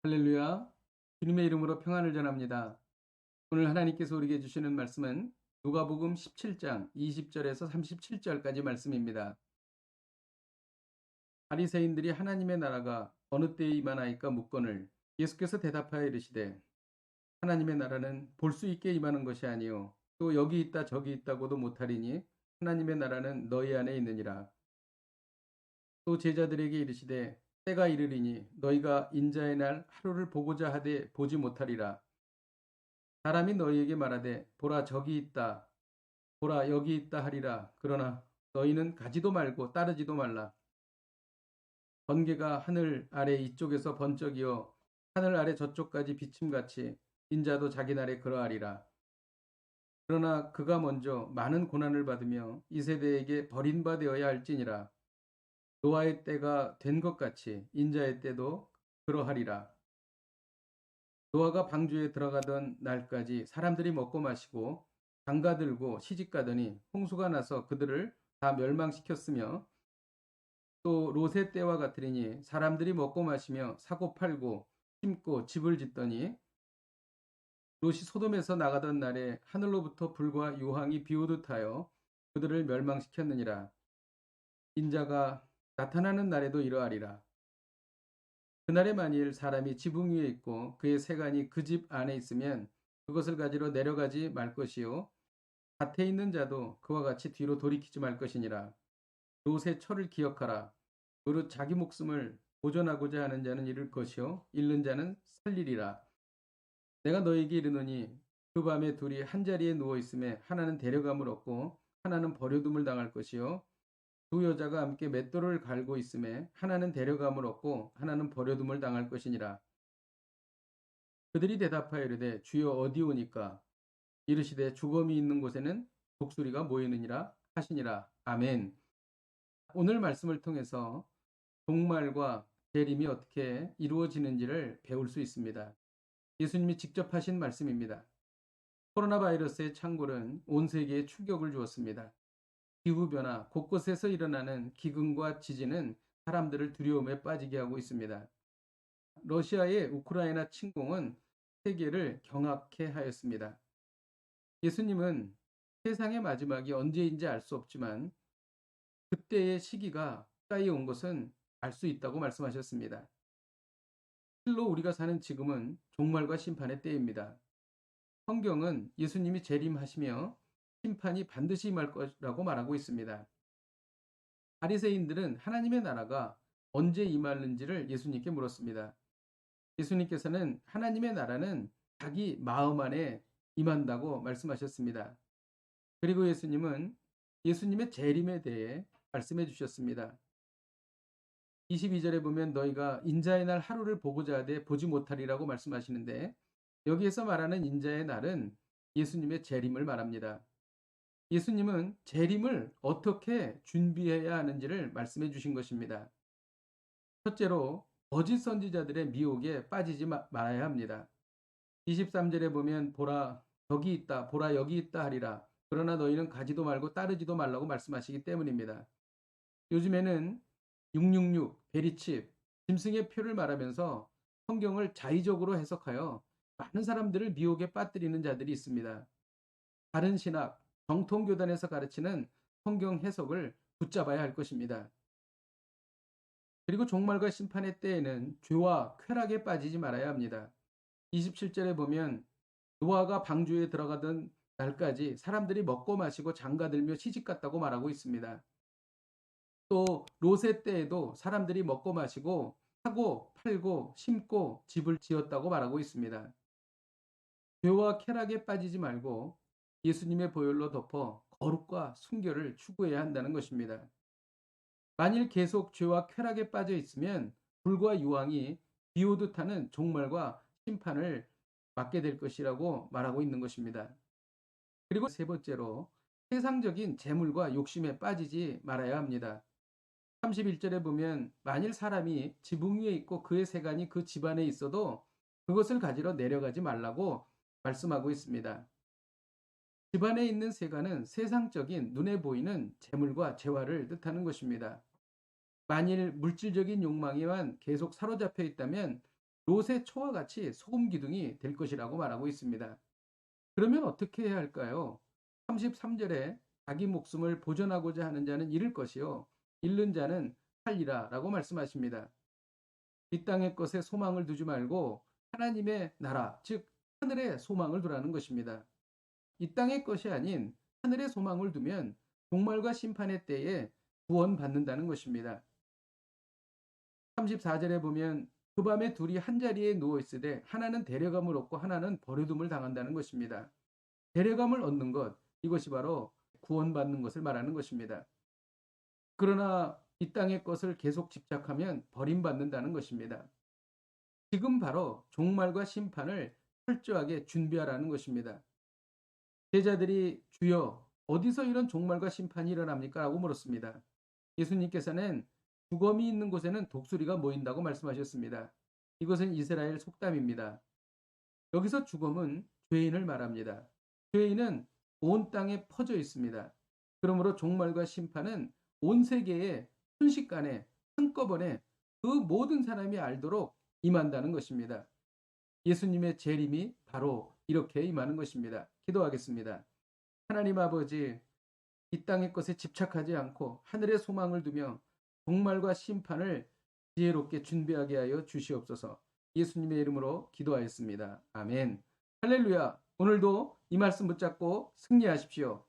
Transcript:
할렐루야. 주님의 이름으로 평안을 전합니다. 오늘 하나님께서 우리에게 주시는 말씀은 누가복음 17장 20절에서 37절까지 말씀입니다. 바리새인들이 하나님의 나라가 어느 때에 임하나이까 묻거늘 예수께서 대답하여 이르시되 하나님의 나라는 볼 수 있게 임하는 것이 아니요 또 여기 있다 저기 있다고도 못하리니 하나님의 나라는 너희 안에 있느니라. 또 제자들에게 이르시되 때가 이르리니 너희가 인자의 날 하루를 보고자 하되 보지 못하리라. 사람이 너희에게 말하되 보라 저기 있다 보라 여기 있다 하리라. 그러나 너희는 가지도 말고 따르지도 말라. 번개가 하늘 아래 이쪽에서 번쩍이어 하늘 아래 저쪽까지 비침같이 인자도 자기 날에 그러하리라. 그러나 그가 먼저 많은 고난을 받으며 이 세대에게 버림바 되어야 할지니라. 노아의 때가 된 것 같이 인자의 때도 그러하리라. 노아가 방주에 들어가던 날까지 사람들이 먹고 마시고 장가들고 시집가더니 홍수가 나서 그들을 다 멸망시켰으며 또 롯의 때와 같으리니 사람들이 먹고 마시며 사고 팔고 심고 집을 짓더니 롯이 소돔에서 나가던 날에 하늘로부터 불과 유황이 비오듯 하여 그들을 멸망시켰느니라. 인자가 나타나는 날에도 이러하리라. 그날에 만일 사람이 지붕 위에 있고 그의 세간이 그 집 안에 있으면 그것을 가지러 내려가지 말 것이요 밭에 있는 자도 그와 같이 뒤로 돌이키지 말 것이니라. 롯의 철을 기억하라. 무릇 자기 목숨을 보존하고자 하는 자는 잃을 것이요 잃는 자는 살리리라. 내가 너에게 이르노니 그 밤에 둘이 한 자리에 누워 있음에 하나는 데려감을 얻고 하나는 버려둠을 당할 것이요 두 여자가 함께 맷돌을 갈고 있음에 하나는 데려감을 얻고 하나는 버려둠을 당할 것이니라. 그들이 대답하여 이르되 주여 어디 오니까? 이르시되 죽음이 있는 곳에는 독수리가 모이느니라 하시니라. 아멘. 오늘 말씀을 통해서 종말과 재림이 어떻게 이루어지는지를 배울 수 있습니다. 예수님이 직접 하신 말씀입니다. 코로나 바이러스의 창궐은 온 세계에 충격을 주었습니다. 기후변화, 곳곳에서 일어나는 기근과 지진은 사람들을 두려움에 빠지게 하고 있습니다. 러시아의 우크라이나 침공은 세계를 경악해 하였습니다. 예수님은 세상의 마지막이 언제인지 알 수 없지만 그때의 시기가 가까이 온 것은 알 수 있다고 말씀하셨습니다. 실로 우리가 사는 지금은 종말과 심판의 때입니다. 성경은 예수님이 재림하시며 심판이 반드시 임할 것이라고 말하고 있습니다. 바리새인들은 하나님의 나라가 언제 임하는지를 예수님께 물었습니다. 예수님께서는 하나님의 나라는 자기 마음 안에 임한다고 말씀하셨습니다. 그리고 예수님은 예수님의 재림에 대해 말씀해 주셨습니다. 22절에 보면 너희가 인자의 날 하루를 보고자 하되 보지 못하리라고 말씀하시는데 여기에서 말하는 인자의 날은 예수님의 재림을 말합니다. 예수님은 재림을 어떻게 준비해야 하는지를 말씀해 주신 것입니다. 첫째로 거짓 선지자들의 미혹에 빠지지 말아야 합니다. 23절에 보면 보라 저기 있다 보라 여기 있다 하리라. 그러나 너희는 가지도 말고 따르지도 말라고 말씀하시기 때문입니다. 요즘에는 666, 베리칩, 짐승의 표를 말하면서 성경을 자의적으로 해석하여 많은 사람들을 미혹에 빠뜨리는 자들이 있습니다. 다른 신학, 정통교단에서 가르치는 성경 해석을 붙잡아야 할 것입니다. 그리고 종말과 심판의 때에는 죄와 쾌락에 빠지지 말아야 합니다. 27절에 보면 노아가 방주에 들어가던 날까지 사람들이 먹고 마시고 장가들며 시집갔다고 말하고 있습니다. 또 롯의 때에도 사람들이 먹고 마시고 사고 팔고 심고 집을 지었다고 말하고 있습니다. 죄와 쾌락에 빠지지 말고 예수님의 보혈로 덮어 거룩과 순결을 추구해야 한다는 것입니다. 만일 계속 죄와 쾌락에 빠져 있으면 불과 유황이 비오듯 하는 종말과 심판을 맞게 될 것이라고 말하고 있는 것입니다. 그리고 세 번째로 세상적인 재물과 욕심에 빠지지 말아야 합니다. 31절에 보면 만일 사람이 지붕 위에 있고 그의 세간이 그 집안에 있어도 그것을 가지러 내려가지 말라고 말씀하고 있습니다. 집안에 있는 세간은 세상적인 눈에 보이는 재물과 재화를 뜻하는 것입니다. 만일 물질적인 욕망에만 계속 사로잡혀 있다면 롯의 초와 같이 소금 기둥이 될 것이라고 말하고 있습니다. 그러면 어떻게 해야 할까요? 33절에 자기 목숨을 보존하고자 하는 자는 잃을 것이요 잃는 자는 살리라 라고 말씀하십니다. 이 땅의 것에 소망을 두지 말고 하나님의 나라, 즉 하늘에 소망을 두라는 것입니다. 이 땅의 것이 아닌 하늘에 소망을 두면 종말과 심판의 때에 구원받는다는 것입니다. 34절에 보면 그 밤에 둘이 한자리에 누워있으되 하나는 데려감을 얻고 하나는 버려둠을 당한다는 것입니다. 데려감을 얻는 것, 이것이 바로 구원받는 것을 말하는 것입니다. 그러나 이 땅의 것을 계속 집착하면 버림받는다는 것입니다. 지금 바로 종말과 심판을 철저하게 준비하라는 것입니다. 제자들이 주여 어디서 이런 종말과 심판이 일어납니까? 라고 물었습니다. 예수님께서는 주검이 있는 곳에는 독수리가 모인다고 말씀하셨습니다. 이것은 이스라엘 속담입니다. 여기서 주검은 죄인을 말합니다. 죄인은 온 땅에 퍼져 있습니다. 그러므로 종말과 심판은 온 세계에 순식간에 한꺼번에 그 모든 사람이 알도록 임한다는 것입니다. 예수님의 재림이 바로 이렇게 임하는 것입니다. 기도하겠습니다. 하나님 아버지, 이 땅의 것에 집착하지 않고 하늘의 소망을 두며 종말과 심판을 지혜롭게 준비하게 하여 주시옵소서. 예수님의 이름으로 기도하였습니다. 아멘. 할렐루야. 오늘도 이 말씀 붙잡고 승리하십시오.